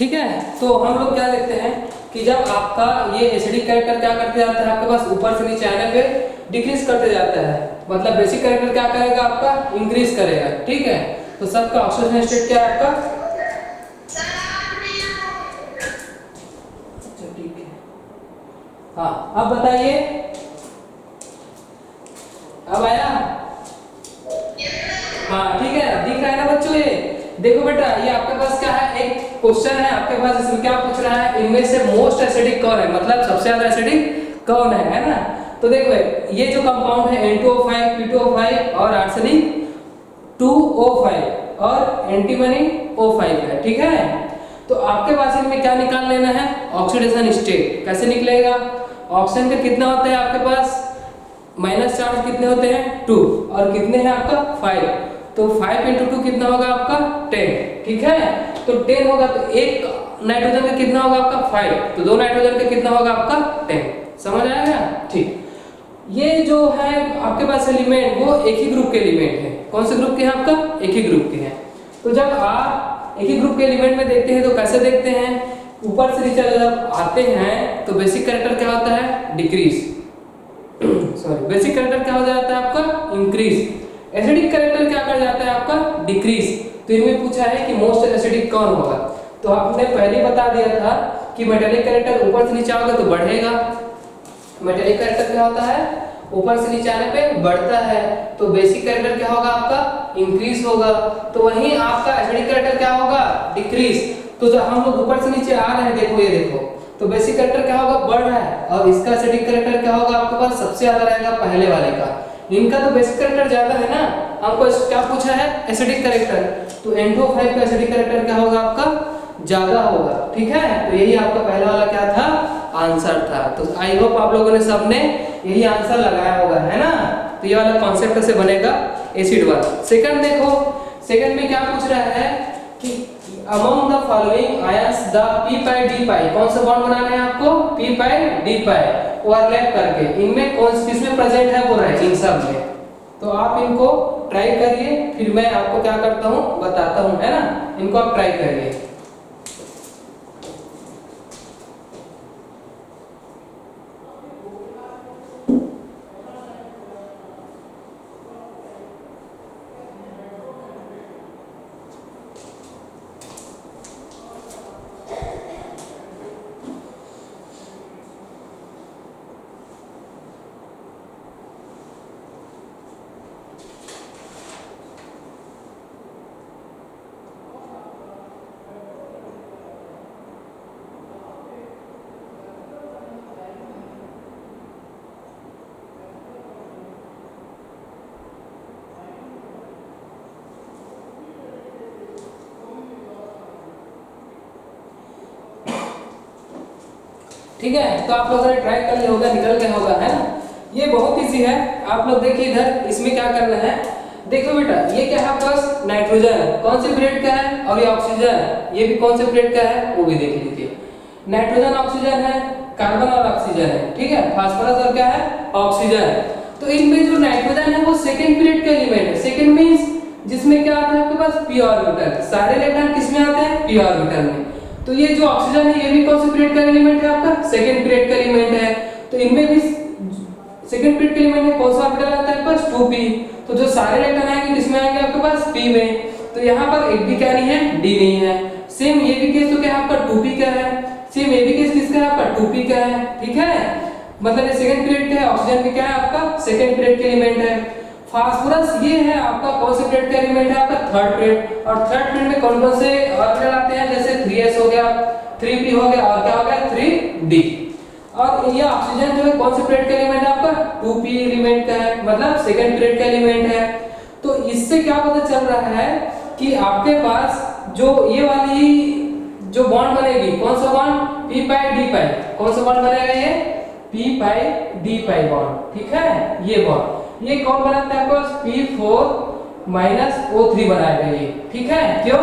ठीक है। तो हम लोग क्या देखते हैं कि जब आपका ये एसिडिक कैरेक्टर क्या करते जाता है आपके पास ऊपर से नीचे आने पे डिक्रीज करते जाता है, मतलब बेसिक कैरेक्टर क्या करेगा आपका इंक्रीज करेगा। ठीक है, तो सबका ऑक्सीजन स्टेट क्या है आपका, अच्छा ठीक है। हाँ अब बताइए, अब आया, हाँ ठीक है, दिख रहा है ना बच्चों। ये देखो बेटा, ये आपके पास क्या है, एक क्वेश्चन है आपके पास, इसमें क्या पूछ रहा है, इनमें से मोस्ट एसिडिक कौन है, मतलब सबसे ज्यादा एसिडिक कौन है ना। तो देखो ये जो कंपाउंड है N2O5 P2O5 और आर्सेनिक 2O5 और एंटीमनी O5 है। ठीक है, तो आपके पास इनमें क्या निकाल लेना है, ऑक्सीडेशन स्टेट। कैसे निकलेगा, ऑक्सीजन का कितना होता है आपके पास, माइनस चार्ज कितने होते हैं 2 और कितने हैं आपका 5, तो 5 × 2 कितना होगा आपका 10। ठीक है, तो 10 होगा तो एक नाइट्रोजन का कितना होगा आपका 5, तो दो नाइट्रोजन का कितना होगा आपका 10। समझ आएगा, ठीक। ये जो है आपके पास एलिमेंट वो एक ही ग्रुप के एलिमेंट है। कौन से ग्रुप के हैं आपका, एक ही ग्रुप के हैं। तो जब आप एक ही ग्रुप के एलिमेंट में देखते हैं तो कैसे देखते हैं, ऊपर से नीचे जब आते हैं तो बेसिक कैरेक्टर क्या होता है डिक्रीज, सॉरी बेसिक कैरेक्टर क्या हो जाता है आपका इंक्रीज, एसिडिक कैरेक्टर क्या कर जाता है आपका डिक्रीज। तो इनमें पूछा है कि मोस्ट एसिडिक कौन होगा, तो आपने पहले ही बता दिया था कि मेटालिक कैरेक्टर ऊपर से नीचे आओगे तो बढ़ेगा। मेटालिक कैरेक्टर क्या होता है, ऊपर से नीचे आने पे बढ़ता है, तो बेसिक कैरेक्टर क्या होगा आपका इंक्रीज होगा। तो वहीं आपका एसिडिक कैरेक्टर क्या होगा डिक्रीज। तो जब हम लोग ऊपर से नीचे आ रहे हैं, देखो ये देखो, तो बेसिक कैरेक्टर क्या होगा बढ़ रहा है, और इसका एसिडिक कैरेक्टर क्या होगा आपके पास सबसे ज्यादा रहेगा पहले वाले का। इनका तो बेसिक कैरेक्टर ज्यादा है ना, हमको क्या पूछा है एसिडिक कैरेक्टर, तो N2O5 का एसिडिक कैरेक्टर क्या होगा आपका ज्यादा होगा। ठीक है, तो यही आपका पहला वाला क्या था आंसर था। तो आई होप आप लोगों ने सबने यही आंसर लगाया होगा, है ना। तो ये वाला कॉन्सेप्ट कैसे बनेगा एसिड वाला। सेकंड देखो, सेकंड में क्या पूछ रहा है कि among the following ions the p pi d pi, कौन सा बॉन्ड बनाना है आपको p pi d pi overlap करके, इनमें कौन किसमें प्रेजेंट है बोल रहा है इन सब में। तो आप इनको ट्राई करिए, फिर मैं आपको क्या करता हूँ बताता हूँ, है ना। इनको आप ट्राई करिए। ठीक है, तो आप लोगों ने ट्राई कर लिया होगा, निकल गया होगा, है ना। ये बहुत इजी है, आप लोग देखिए इधर, इसमें क्या करना है, देखो बेटा ये क्या है बस नाइट्रोजन है, कौन से पीरियड का है, और ये ऑक्सीजन है, ये भी कौन से पीरियड का है वो भी देख लीजिए। नाइट्रोजन ऑक्सीजन है, कार्बन और ऑक्सीजन है, ठीक है, फास्फोरस और क्या है ऑक्सीजन। तो इनमें जो नाइट्रोजन है वो सेकंड पीरियड का एलिमेंट है। सेकंड मींस जिसमें क्या आता है आपके पास p ऑर्बिटल, सारे इलेक्ट्रॉन किसमें आते हैं p ऑर्बिटल में। तो ये जो ऑक्सीजन है ये भी कौन से पीरियड का एलिमेंट है आपका सेकंड पीरियड का एलिमेंट है। तो इनमें भी सेकंड पीरियड के एलिमेंट में कौन सा ऑर्बिटल आता है पास 2p, तो जो सारे इलेक्ट्रॉन आएंगे किसमें आएंगे आपके पास p में। तो यहाँ पर एक भी क्या नहीं है d नहीं है। सेम ये भी केस तो क्या है आपका 2p का है, सेम ये भी केस किसका है आपका 2p का है। ठीक है, मतलब ये सेकंड पीरियड का है, ऑक्सीजन भी क्या है आपका सेकंड पीरियड के एलिमेंट है। फास्फोरस ये है आपका कौन से पीरियड का एलिमेंट है आपका थर्ड पीरियड, और थर्ड पीरियड में कौन-कौन से ऑर्बिटल आते हैं, जैसे 3s हो गया, 3p हो गया, और क्या हो गया 3d। और ये ऑक्सीजन जो है कौन से पीरियड का एलिमेंट है आपका 2p एलिमेंट का है, मतलब सेकंड पीरियड का एलिमेंट है। तो इससे क्या पता चल रहा है कि आपके पास जो ये वाली जो बॉन्ड बनेगी, कौन सा bond p pi d pi, कौन सा बॉन्ड बनेगा ये p pi d pi bond. ठीक है, ये बॉन्ड ये कौन बनाता है आपको p4 O3 बनाएगा ये। ठीक है, क्यों,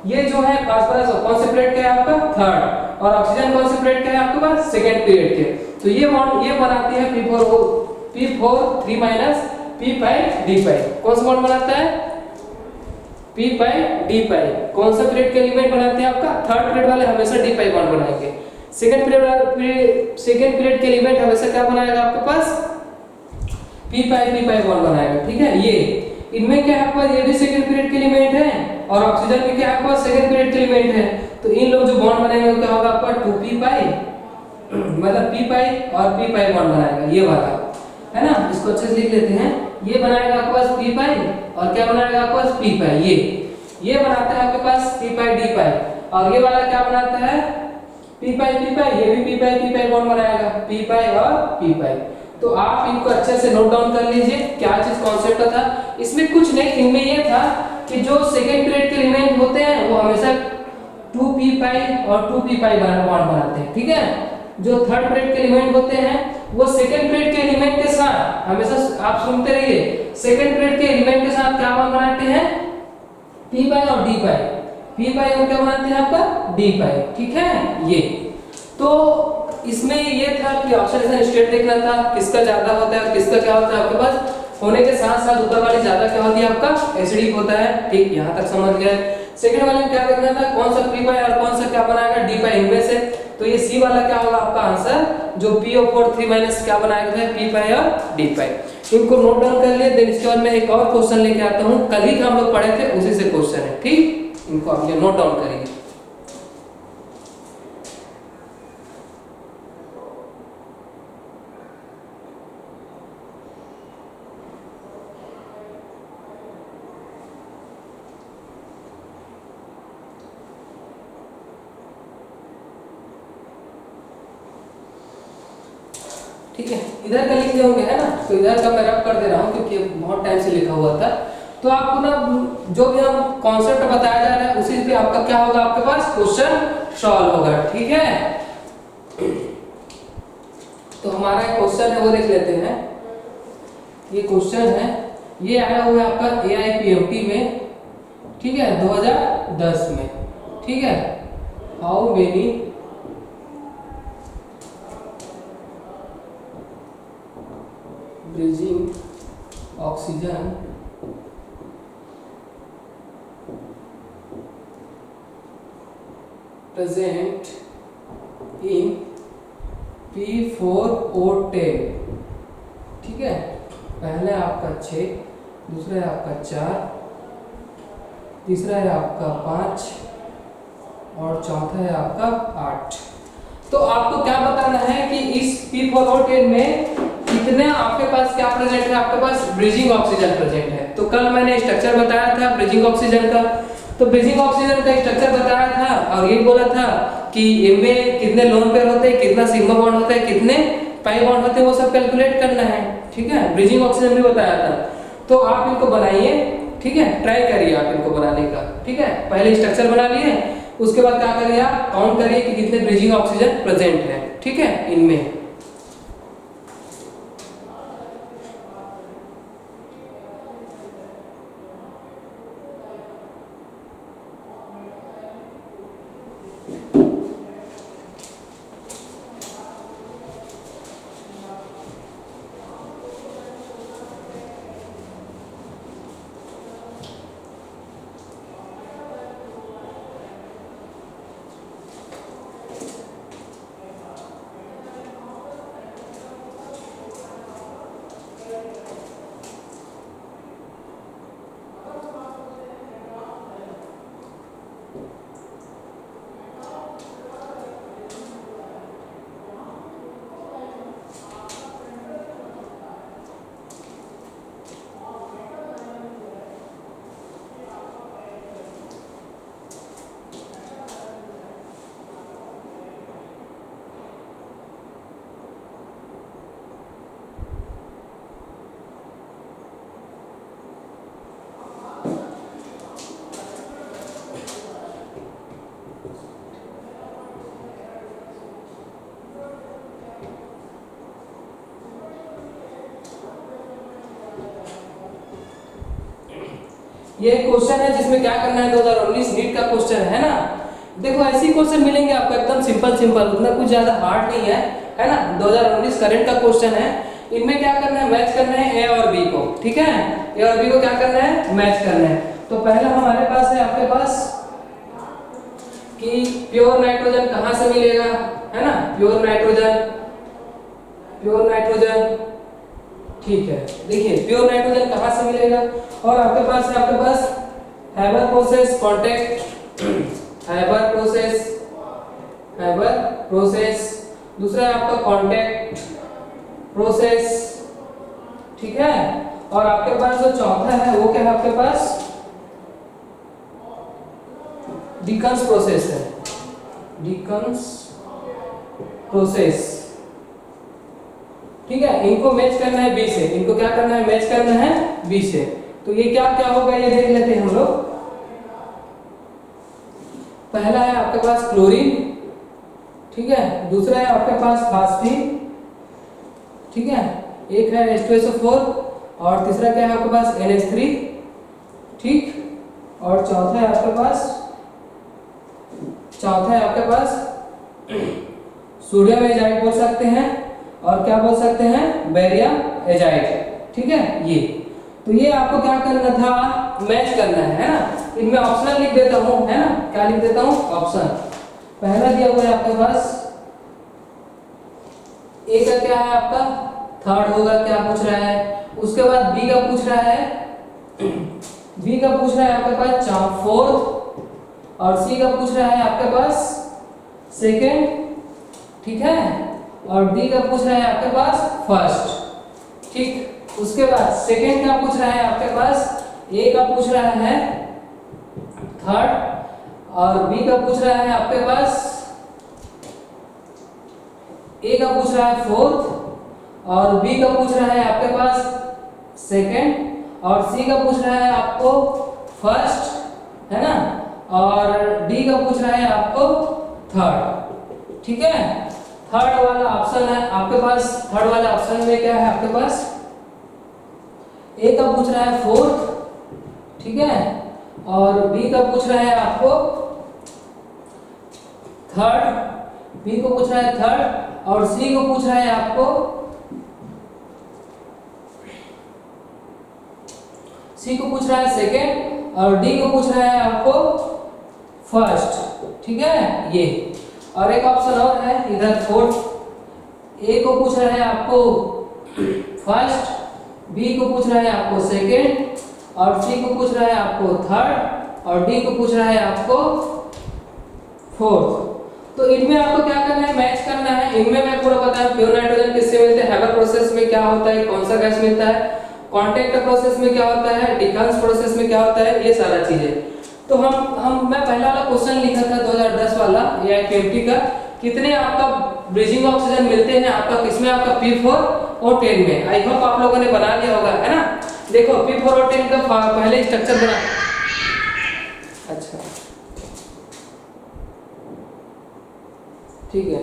ये जो है फास्फोरस कौन से पीरियड का है आपका थर्ड, और ऑक्सीजन कौन से पीरियड का है आपके पास सेकंड पीरियड के। तो ये बॉन्ड ये बनाती है p4 3 p pi d pi, कौन सा बॉन्ड बनाता है p पाई d पाई। कौन सा पीरियड के एलिमेंट बनाते हैं आपका? थर्ड पीरियड वाले हमेशा d पाई बॉन्ड बनाएंगे। सेकंड पीरियड के एलिमेंट हमेशा क्या बनाएगा आपके पास? p पाई बॉन्ड बनाएगा, ठीक है। ये इनमें क्या है आपका, ये भी सेकंड पीरियड के एलिमेंट है और ऑक्सीजन भी क्या है आपका, सेकंड पीरियड के एलिमेंट है। तो इन लोग जो बॉन्ड बनाएंगे वो क्या होगा आपका 2p पाई, मतलब p पाई और p पाई बॉन्ड बनाएगा, ये वाला है ना। इसको अच्छे से लिख लेते हैं। ये बनाएगा आपके पास p पाई और क्या बनाएगा आपके पास p पाई। ये बनाता है आपके पास p पाई d पाई और ये वाला क्या बनाता है p पाई, ये भी p पाई बॉन्ड बनाएगा, p पाई और p पाई। तो आप इनको अच्छे से नोट डाउन कर लीजिए क्या चीज कॉन्सेप्ट था। इसमें कुछ नहीं, इनमें ये था कि जो सेकंड पीरियड के एलिमेंट होते हैं वो हमेशा 2p पाई और 2p पाई बॉन्ड बनाते हैं, ठीक है। जो थर्ड पीरियड के एलिमेंट होते हैं वो सेकंड पीरियड के एलिमेंट के साथ हमेशा, आप सुनते रहिए, सेकंड पीरियड के एलिमेंट के साथ क्या बॉन्ड बनाते हैं? p पाई और d पाई। p पाई और क्या बनाते हैं आपका d पाई, ठीक है। ये तो इसमें ये था कि ऑक्सीडेशन स्टेट देखना था किसका ज्यादा होता है और किसका क्या होता है आपके पास होने के साथ साथ ऊपर वाली ज्यादा क्या होती है आपका एसिडिक होता है, ठीक। यहाँ तक समझ गए। सेकंड वाले में क्या देखना था, कौन सा p पाई और कौन सा क्या बनाएगा d पाई इनमें से। तो ये c वाला क्या होगा आपका आंसर, जो PO4 3 माइनस क्या बनाएगा p पाई और d पाई। इनको नोट डाउन कर लिए। देन इसके बाद मैं एक और क्वेश्चन लेके आता हूँ, कल ही का हम लोग पढ़े थे उसी से क्वेश्चन है, ठीक। इनको आप ये नोट डाउन करिए। ठीक है, इधर का लिख दिए होंगे है ना, तो इधर का मैं रब कर दे रहा हूँ क्योंकि बहुत टाइम से लिखा हुआ था। तो आपको ना जो भी हम कॉन्सेप्ट बताया जा रहा है उसी पे आपका क्या होगा, आपके पास क्वेश्चन सॉल्व होगा, ठीक है। तो हमारा एक क्वेश्चन है वो देख लेते हैं। ये क्वेश्चन है, ये आया हुआ है आपका AIPMT में, ठीक है, 2010 में, ठीक है। How many bridging oxygen present in P4O10, ठीक है। पहला है आपका 6, दूसरा है आपका 4, तीसरा है आपका 5 और चौथा है आपका 8। तो आपको क्या बताना है कि इस P4O10 में कितने आपके पास क्या प्रेजेंट है, आपके पास ब्रीजिंग ऑक्सीजन प्रेजेंट है। तो कल मैंने स्ट्रक्चर बताया था ब्रीजिंग ऑक्सीजन का, तो ब्रीजिंग ऑक्सीजन का स्ट्रक्चर बताया था और ये बोला था कि इनमें कितने लोन पेयर होते हैं, कितना सिग्मा बॉन्ड होता है, कितने पाई बॉन्ड होते हैं, वो सब कैलकुलेट करना है, ठीक है। ब्रीजिंग ऑक्सीजन भी बताया था। तो आप इनको बनाइए, ठीक है, ट्राई करिए आप इनको बनाने का, ठीक है। पहले स्ट्रक्चर बना लिए, उसके बाद क्या करिए आप काउंट करिए कि कितने ब्रीजिंग ऑक्सीजन प्रेजेंट है, ठीक है, इनमें। ये क्वेश्चन है जिसमें क्या करना है, 2019 नीट का क्वेश्चन है ना। देखो ऐसे क्वेश्चन मिलेंगे आपको एकदम सिंपल सिंपल, उतना कुछ ज्यादा हार्ड नहीं है ना। 2019 करंट का क्वेश्चन है। इनमें क्या करना है, मैच करना है ए और बी को, ठीक है। ए और बी को क्या करना है, मैच करना है। तो तो पहला हमारे पास है आपके पास कि प्योर नाइट्रोजन कहाँ से मिलेगा, है ना, प्योर नाइट्रोजन, ठीक है। देखिए प्योर नाइट्रोजन कहाँ से मिलेगा, और आपके पास है आपके पास Haber process, contact Haber process, दूसरा है आपका कॉन्टैक्ट प्रोसेस, ठीक है। और आपके पास जो चौथा है वो क्या है आपके पास, डिकन्स प्रोसेस है, डिकन्स प्रोसेस, ठीक है। इनको मैच करना है बी से, इनको क्या करना है, मैच करना है बी से। तो ये क्या क्या होगा ये देख लेते हैं हम लोग। पहला है आपके पास क्लोरीन, ठीक है, दूसरा है आपके पास फास्फीन, ठीक है, एक है H2SO4 और तीसरा क्या है आपके पास NH3, ठीक, और चौथा है आपके पास सोडियम एजाइड बोल सकते हैं, और क्या बोल सकते हैं, बेरियम एजाइड, ठीक है। ये तो ये आपको क्या करना था, मैच करना है ना। इनमें ऑप्शनल लिख देता हूं, है ना, क्या लिख देता हूं, ऑप्शन। पहला दिया हुआ है आपके पास ए का क्या है आपका, थर्ड होगा, क्या पूछ रहा है। उसके बाद बी का पूछ रहा है, बी का पूछ रहा है आपके पास फोर्थ, और सी का पूछ रहा है आपके पास सेकेंड, ठीक है, और डी का पूछ रहा है आपके पास फर्स्ट, ठीक। उसके बाद सेकेंड का पूछ रहा है आपके पास, ए का पूछ रहा है थर्ड, और बी का पूछ रहा है आपके पास, ए का पूछ रहा है फोर्थ, और बी का पूछ रहा है आपके पास सेकेंड, और सी का पूछ रहा है आपको फर्स्ट, है ना, और डी का पूछ रहा है आपको थर्ड, ठीक है। थर्ड वाला ऑप्शन है आपके पास, थर्ड वाला ऑप्शन में क्या है आपके पास, ए का पूछ रहा है फोर्थ, ठीक है, और बी का पूछ रहा है आपको थर्ड, बी को पूछ रहा है थर्ड, और सी को पूछ रहा है आपको, सी को पूछ रहा है सेकेंड, और डी को पूछ रहा है आपको फर्स्ट, ठीक है ये। और एक ऑप्शन और है इधर फोर्थ, ए को पूछ रहा है आपको फर्स्ट, बी को पूछ रहा है आपको सेकेंड, और सी को पूछ रहा है आपको थर्ड, और डी को पूछ रहा है आपको फोर्थ। तो इनमें आपको क्या करना है, मैच करना है। इनमें मैं पूरा बताया प्योर नाइट्रोजन किससे मिलते हैं, हैबर प्रोसेस में क्या होता है, कौन सा गैस मिलता है, कॉन्टैक्ट प्रोसेस में क्या होता है, डिकन्स प्रोसेस में क्या होता है, ये सारा चीजें। तो मैं पहला वाला क्वेश्चन लिखा था 2010 वाला या केमिस्ट्री का, कितने आपका ब्रीजिंग ऑक्सीजन मिलते हैं आपका किसमें, आपका P4 और 10 में। आई होप आप लोगों ने बना लिया होगा, है ना। देखो P4 और 10 का पहले स्ट्रक्चर बना, अच्छा ठीक है,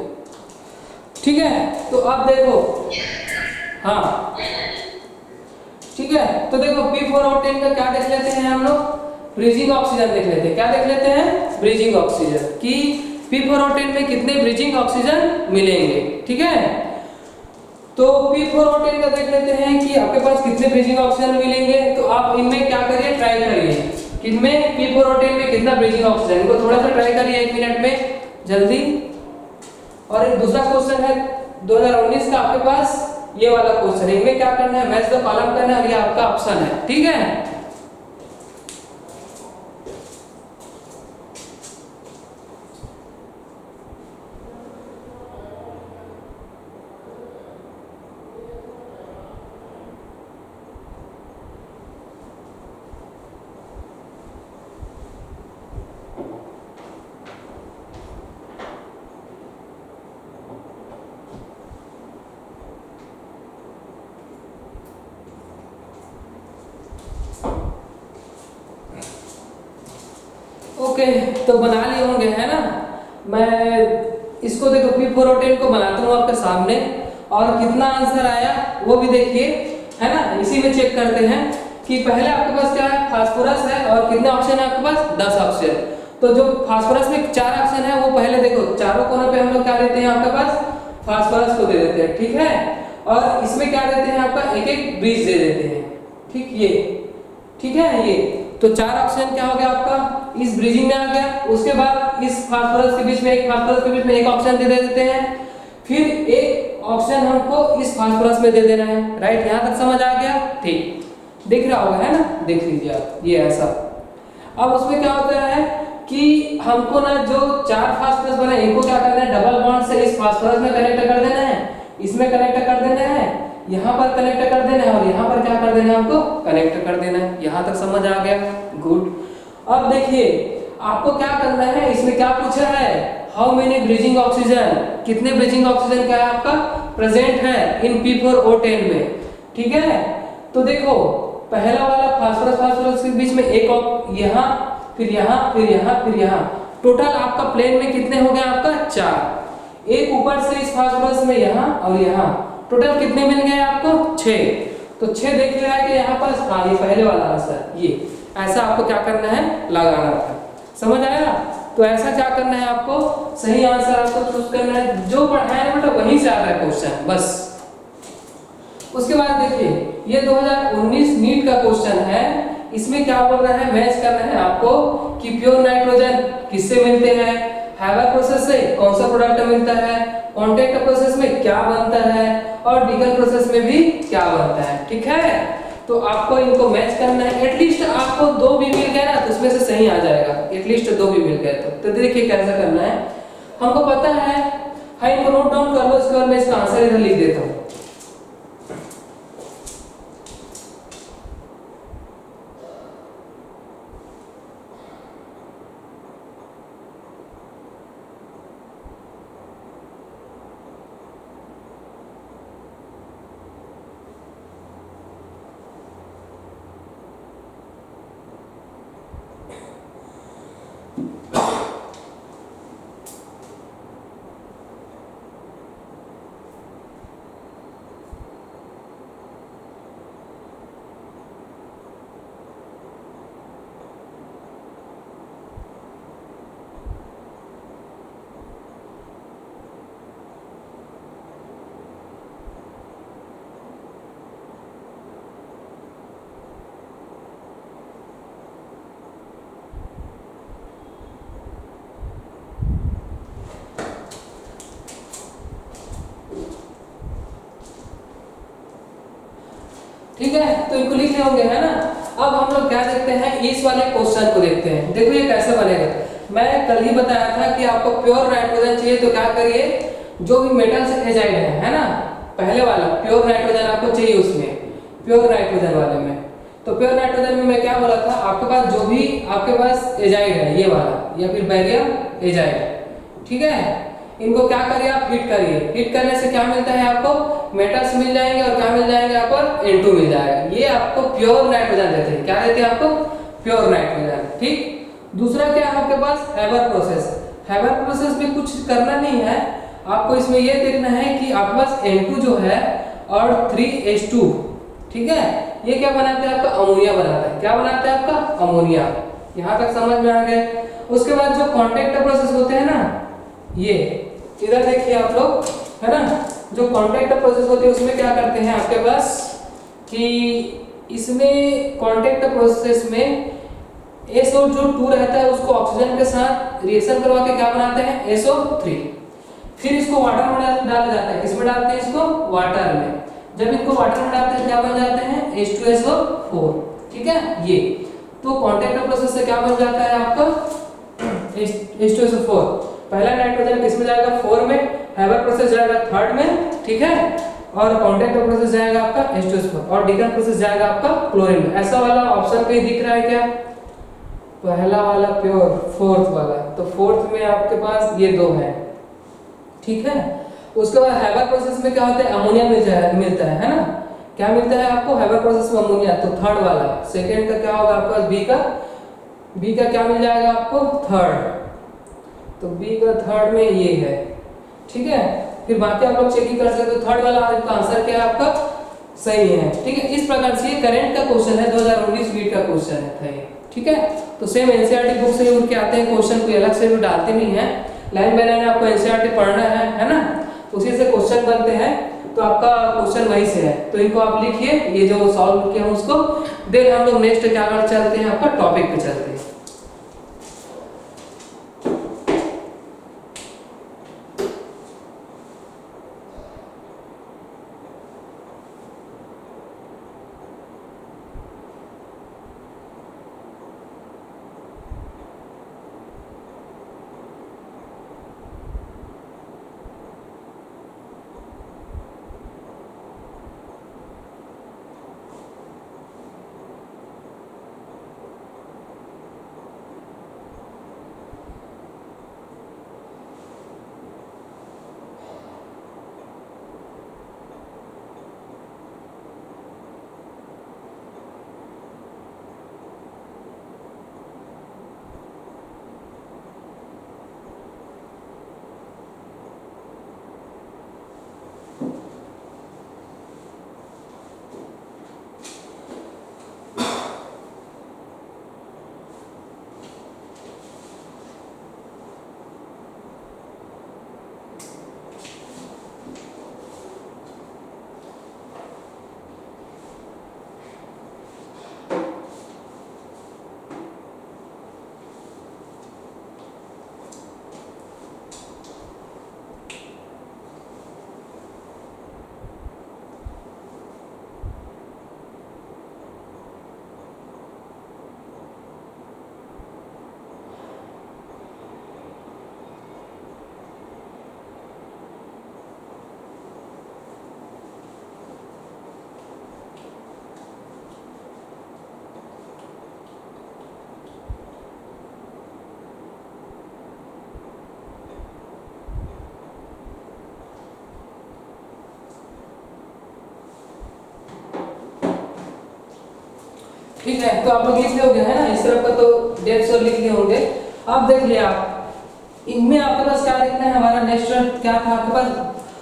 ठीक है। तो अब देखो, हाँ ठीक है, तो देखो P4 और 10 का क्या देख लेते हैं हम लोग, ब्रीजिंग ऑक्सीजन देख लेते हैं। क्या देख लेते हैं, ब्रीजिंग ऑक्सीजन, कि P4 और 10 में कितने ब्रीजिंग ऑक्सीजन मिलेंगे, ठीक है। तो P4 और 10 का देख लेते हैं कि आपके पास कितने ब्रीजिंग ऑक्सीजन मिलेंगे। तो आप इनमें क्या करिए, ट्राई करिए, किनमें P4 और 10 में कितना ब्रीजिंग ऑक्सीजन, इनको थोड़ा सा ट्राई करिए 1 मिनट में जल्दी। और एक दूसरा क्वेश्चन है 2019 का आपके पास, ये वाला क्वेश्चन है, इनमें क्या करना है, मैच द कॉलम करना है, ये आपका ऑप्शन है, ठीक है। ओके तो बना लिए होंगे, है ना। मैं इसको देखो P4 और 10 को बनाता हूँ आपके सामने, और कितना आंसर आया वो भी देखिए, है ना। इसी में चेक करते हैं कि पहले आपके पास क्या है, फास्फोरस है, और कितने ऑप्शन है आपके पास, 10 ऑप्शन। तो जो फास्फोरस में 4 ऑप्शन है वो पहले देखो, चारों कोनों पे हम लोग क्या देते हैं आपके पास, फास्फोरस को दे देते हैं, ठीक है। और इसमें क्या देते हैं आपका, एक एक ब्रिज दे देते हैं, ठीक, ये ठीक है ये। तो 4 ऑक्सीजन क्या हो गया आपका इस ब्रिजिंग में आ गया। उसके बाद इस फास्फोरस के बीच में एक ऑक्सीजन दे देते हैं, फिर एक ऑक्सीजन हमको इस फास्फोरस में दे देना है, राइट। यहाँ तक समझ आ गया, ठीक, दिख रहा होगा है ना, देख लीजिए आप, ये ऐसा। अब उसमें क्या होता है कि हमको ना जो 4 फास्फोरस बने इनको क्या करना है, डबल बॉन्ड से इस फास्फोरस में कनेक्ट कर देना है, इसमें कनेक्ट कर देना है, यहाँ पर कनेक्ट कर देना है और यहाँ पर क्या कर देना है, हमको कनेक्ट कर देना है। यहाँ तक समझ आ गया, गुड। अब देखिए आपको क्या करना है, इसमें क्या पूछा है, हाउ मेनी ब्रिजिंग ऑक्सीजन, कितने ब्रिजिंग ऑक्सीजन क्या है आपका प्रेजेंट है इन P4O10 में, ठीक है। तो देखो पहला वाला फास्फोरस के बीच में एक यहाँ, फिर यहाँ, फिर यहाँ, फिर यहाँ, टोटल आपका प्लेन में कितने हो गए आपका 4, एक ऊपर से इस फास्फोरस में यहाँ और यहाँ, टोटल कितने मिल गए आपको 6। तो 6 देख लिया है कि यहाँ पर, हाँ ये पहले वाला आंसर, ये ऐसा आपको क्या करना है, लगाना था, समझ आया। तो ऐसा क्या करना है आपको, सही आंसर आपको चूज करना है, जो पढ़ाया है बेटा वहीं से आ रहा है क्वेश्चन बस। उसके बाद देखिए ये 2019 नीट का क्वेश्चन है, इसमें क्या बोल रहा है, मैच करना है आपको कि प्योर नाइट्रोजन किससे मिलते हैं, हैबर प्रोसेस से कौन सा प्रोडक्ट मिलता है, कॉन्टैक्ट प्रोसेस में क्या बनता है और डिकल प्रोसेस में भी क्या बनता है, ठीक है। तो आपको इनको मैच करना है, एटलीस्ट आपको 2 भी मिल गया ना तो उसमें से सही आ जाएगा, एटलीस्ट 2 भी मिल गए तो देखिए कैसा करना है, हमको पता है, हाँ इनको नोट डाउन कर लो, इसके बाद मैं इसका आंसर इधर लिख देता हूँ। ठीक है, तो इनको लिखे होंगे है ना। अब हम लोग क्या देखते हैं, इस वाले क्वेश्चन को देखते हैं। देखो ये कैसे बनेगा, मैं कल ही बताया था कि आपको प्योर नाइट्रोजन चाहिए तो क्या करिए, जो भी मेटल्स एजाइड है ना, पहले वाला प्योर नाइट्रोजन आपको चाहिए, उसमें प्योर नाइट्रोजन वाले में। तो प्योर नाइट्रोजन में मैं क्या बोला था, आपके पास जो भी आपके पास एजाइड है, ये वाला या फिर बैरियम एजाइड, ठीक है, इनको क्या करिए आप हीट करिए, हीट करने से क्या मिलता है आपको, मेटल्स मिल जाएंगे और क्या मिल जाएंगे आपको, N2 मिल जाएगा। ये आपको प्योर नाइट्रोजन देते हैं, क्या देते हैं आपको, प्योर नाइट्रोजन, ठीक। दूसरा क्या है आपके पास, हैबर प्रोसेस। हैबर प्रोसेस में कुछ करना नहीं है आपको, इसमें ये देखना है कि आपके पास N2 जो है और 3H2, ठीक है, ये क्या बनाते हैं आपका, अमोनिया बनाता है, क्या बनाता है आपका, अमोनिया। यहाँ तक समझ में आ गए। उसके बाद जो कॉन्टैक्ट प्रोसेस होते हैं ना, ये इधर देखिए आप लोग, है ना, जो कॉन्टैक्ट प्रोसेस होती है उसमें क्या करते हैं आपके पास कि इसमें कॉन्टैक्ट प्रोसेस में SO2 रहता है, उसको ऑक्सीजन के साथ रिएक्शन करवा के क्या बनाते हैं, SO3, फिर इसको वाटर में डाला जाता है, किसमें डालते हैं, इसको वाटर में। जब इसको वाटर में डालते हैं क्या बन जाते हैं, H2SO4, ठीक है। ये तो कॉन्टैक्ट प्रोसेस से क्या बन जाता है आपका, H2SO4, पहला नाइट्रोजन किसमें जाएगा, 4 में, हैबर प्रोसेस जाएगा 3rd में, ठीक है, और कॉन्टैक्ट प्रोसेस जाएगा आपका H2SO4 और डिकल प्रोसेस जाएगा आपका क्लोरीन में। ऐसा वाला ऑप्शन कहीं दिख रहा है क्या, पहला वाला प्योर, 4th वाला, तो 4th में आपके पास ये 2 है, ठीक है। उसके बाद हैबर प्रोसेस में क्या होता है, अमोनिया मिलता है ना, क्या मिलता है आपको, हैबर प्रोसेस में अमोनिया, तो 3rd वाला। सेकंड का क्या होगा आपके पास, बी का क्या मिल जाएगा आपको, 3rd, तो बी का 3rd में ये है, ठीक है। फिर बाकी आप लोग चेक कर सकते हो, 3rd वाला का आंसर क्या है आपका, सही है, ठीक है। इस प्रकार से ये करंट का क्वेश्चन है, 2019 नीट का क्वेश्चन है ये, ठीक है। तो सेम एनसीईआरटी बुक से उठ के आते हैं क्वेश्चन, कोई अलग से भी डालते नहीं है, लाइन बाय लाइन आपको एनसीईआरटी पढ़ना है ना, तो उसी से क्वेश्चन बनते हैं, तो आपका क्वेश्चन वही से है। तो इनको आप लिखिए, ये जो सॉल्व किया उसको देन हम लोग नेक्स्ट क्या कर चलते हैं, आपका टॉपिक पे चलते हैं। ठीक है, तो आप लोग लिख लोगे है ना, इस तरफ का तो डेप्थ और लिख लिए होंगे। अब देख लिया आप, इनमें आपके पास क्या देखना है, हमारा नेक्स्ट क्या था आपके पास,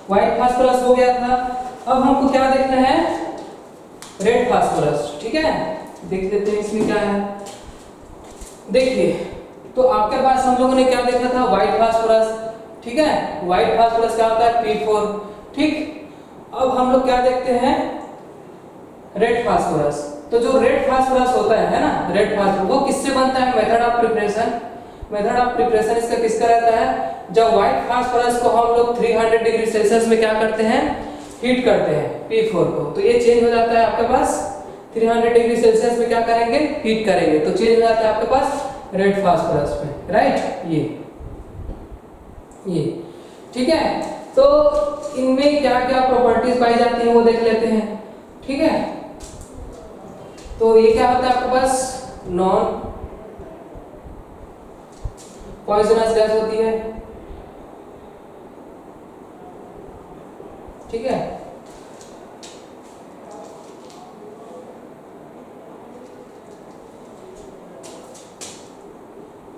व्हाइट फास्फोरस हो गया था। अब हमको क्या देखना है, रेड फास्फोरस। ठीक है, देख लेते हैं इसमें क्या है। देखिए, तो आपके पास हम लोगों ने क्या देखा था, व्हाइट फास्फोरस। ठीक है, व्हाइट फास्फोरस क्या होता है, P4। ठीक, अब हम लोग क्या देखते हैं, रेड फास्फोरस। तो जो रेड फास्फोरस होता है ना, रेड फास्फोरस वो किससे बनता है, method of preparation. Method of preparation इसका किसका रहता है, जब व्हाइट फास्फोरस को हम लोग 300 डिग्री सेल्सियस में क्या करते हैं, हीट करते हैं P4 को, तो ये चेंज हो जाता है आपके पास 300 डिग्री सेल्सियस में क्या करेंगे, हीट करेंगे, तो चेंज हो जाता है आपके पास रेड फास्फोरस में, राइट। ये ठीक है, तो इनमें क्या क्या प्रॉपर्टीज पाई जाती है वो देख लेते हैं। ठीक है, तो ये क्या होता है आपके पास, नॉन पॉइजनस गैस होती है। ठीक है,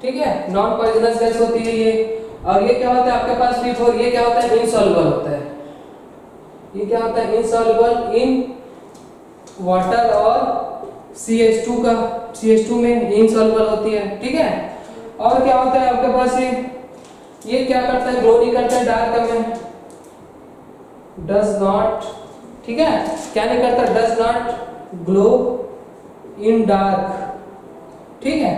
ठीक है, नॉन पॉइजनस गैस होती है ये। और ये क्या होता है आपके पास P4, ये क्या होता है, इनसॉल्युबल होता है। ये क्या होता है, इनसॉल्युबल इन वाटर और CH2 का, CH2 में इनसॉल्युबल होती है। ठीक है, और क्या होता है आपके पास, ये क्या करता है, ग्लो नहीं करता है डार्क में, डज नॉट। ठीक है, क्या नहीं करता, does not glow in dark. ठीक है,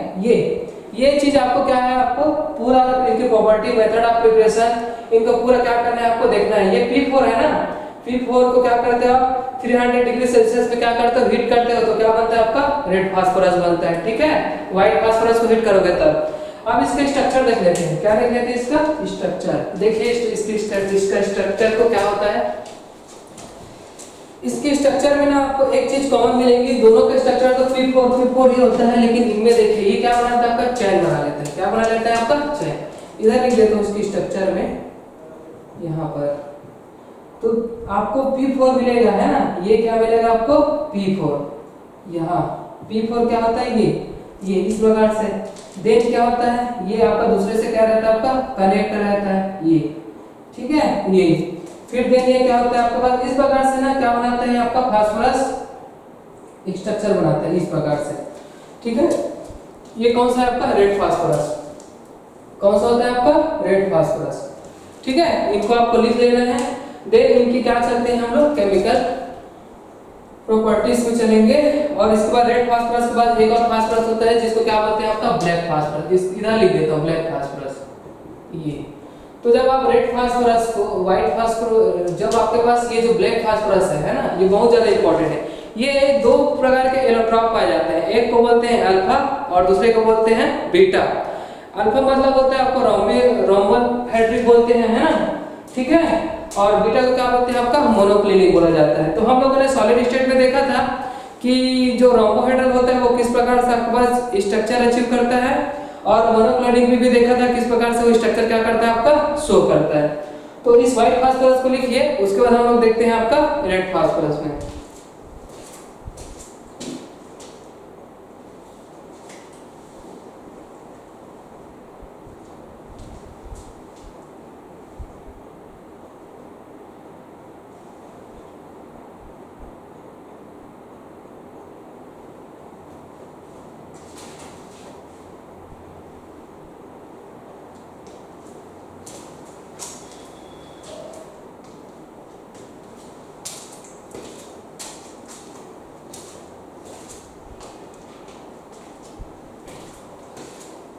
ये चीज आपको क्या है, आपको पूरा इनकी प्रॉपर्टी, मेथड ऑफ प्रिपरेशन, इनको पूरा क्या करना है, आपको देखना है। ये P4 है ना, P4 को क्या करते हो आप, 300 डिग्री सेल्सियस पे क्या करते हो, हीट करते हो, तो क्या बनता है आपका, रेड फास्फोरस बनता है। ठीक है, व्हाइट फास्फोरस को हीट करोगे तब। अब इसका स्ट्रक्चर देख लेते हैं, क्या देख लेते हैं इसका स्ट्रक्चर। देखिए इसका स्ट्रक्चर को क्या होता है, इसके स्ट्रक्चर में ना आपको एक चीज कॉमन मिलेगी, दोनों के स्ट्रक्चर तो P4 ही होता है, लेकिन इनमें देखिए ये क्या बनाता है आपका, चैन बना लेता है। क्या बना लेता है आपका, चैन। इधर लिख देता हूं उसकी स्ट्रक्चर में, यहाँ पर तो आपको P4 मिलेगा, है ना, ये क्या मिलेगा आपको, P4। यहाँ P4 क्या होता है, ये इस प्रकार से। देन क्या होता है, ये आपका दूसरे से क्या रहता है, आपका कनेक्ट रहता है ये। ठीक है, ये फिर देन ये क्या होता है आपके पास, इस प्रकार से ना क्या बनाता है आपका, फास्फोरस स्ट्रक्चर बनाता है इस प्रकार से। ठीक है, ये कौन सा है आपका, रेड फास्फोरस। कौन सा होता है आपका, रेड फास्फोरस। ठीक है, इनको आपको लिख लेना है। देन इनकी क्या चलते हैं हम लोग, केमिकल प्रॉपर्टीज में चलेंगे। और इसके बाद रेड फास्फोरस के बाद एक और फास्फोरस होता है जिसको क्या बोलते हैं आपका ब्लैक फास्फोरस। इधर लिख देता हूँ ब्लैक फास्फोरस ये। तो जब आप रेड फास्फोरस को व्हाइट फास्फोरस, जब आपके पास ये जो ब्लैक फास्फोरस है ना, ये बहुत ज्यादा इंपॉर्टेंट है। ये दो प्रकार के एलोट्रॉप पाए जाते हैं, एक को बोलते हैं अल्फा और दूसरे को बोलते हैं बीटा। अल्फा मतलब होता है आपको रोम्बल हेड्रिक बोलते हैं, है ना, ठीक है। और बीटा को क्या बोलते हैं आपका मोनोक्लिनिक बोला जाता है। तो हम लोगों ने सॉलिड स्टेट में देखा था कि जो रोम्बोहेड्रल होता है वो किस प्रकार से आपके पास स्ट्रक्चर अचीव करता है, और मोनोक्लिनिक में भी देखा था किस प्रकार से वो स्ट्रक्चर क्या करता है आपका शो करता है। तो इस व्हाइट फास्फोरस को लिखिए, उसके बाद हम लोग देखते हैं आपका रेड फास्फोरस में।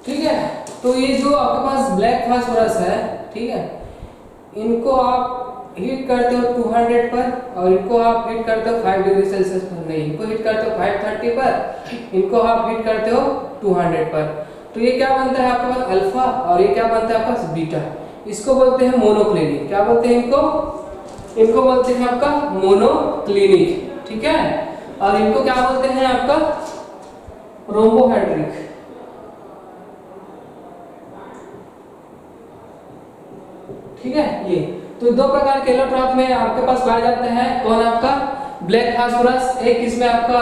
ठीक है, तो ये जो आपके पास ब्लैक फास्फोरस है, ठीक है, इनको आप हीट करते हो 200 पर, और इनको आप हीट करते हो 5 डिग्री सेल्सियस पर, नहीं, इनको हीट करते हो 530 पर, इनको आप हीट करते हो 200 पर। तो ये क्या बनता है आपके पास अल्फा, और ये क्या बनता है आपके पास बीटा। इसको बोलते हैं मोनोक्लिनिक। क्या बोलते हैं इनको? इनको बोलते हैं आपका मोनोक्लिनिक, ठीक है। और इनको क्या बोलते हैं आपका रोम्बोहेड्रिक। ठीक है, ये तो दो प्रकार के एलोट्रॉप में आपके पास पाए जाते हैं। कौन आपका ब्लैक फास्फोरस, एक इसमें आपका